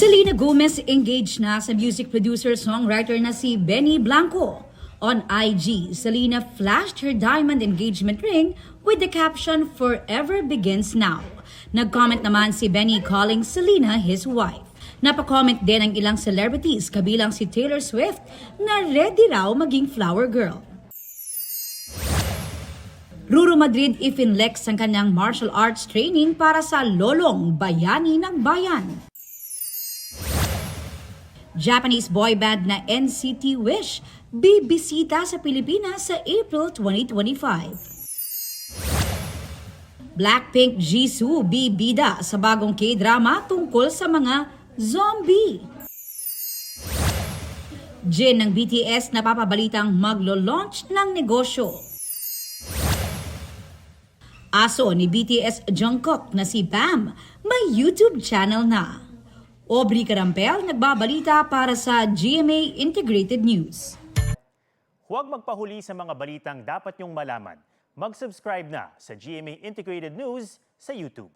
Selena Gomez engaged na sa music producer-songwriter na si Benny Blanco. On IG, Selena flashed her diamond engagement ring with the caption, "Forever begins now." Nag-comment naman si Benny calling Selena his wife. Napacomment din ang ilang celebrities kabilang si Taylor Swift na ready raw maging flower girl. Ruru Madrid ifinlex ang kanyang martial arts training para sa lolong bayani ng bayan. Japanese boy band na NCT Wish bibisita sa Pilipinas sa April 2025. Blackpink Jisoo bibida sa bagong K-drama tungkol sa mga zombie. Jin ng BTS napapabalitang maglo-launch ng negosyo. Aso ni BTS Jungkook na si Bam may YouTube channel na. Aubrey Carampel nagbabalita para sa GMA Integrated News. Huwag magpahuli sa mga balitang dapat niyong malaman. Mag-subscribe na sa GMA Integrated News sa YouTube.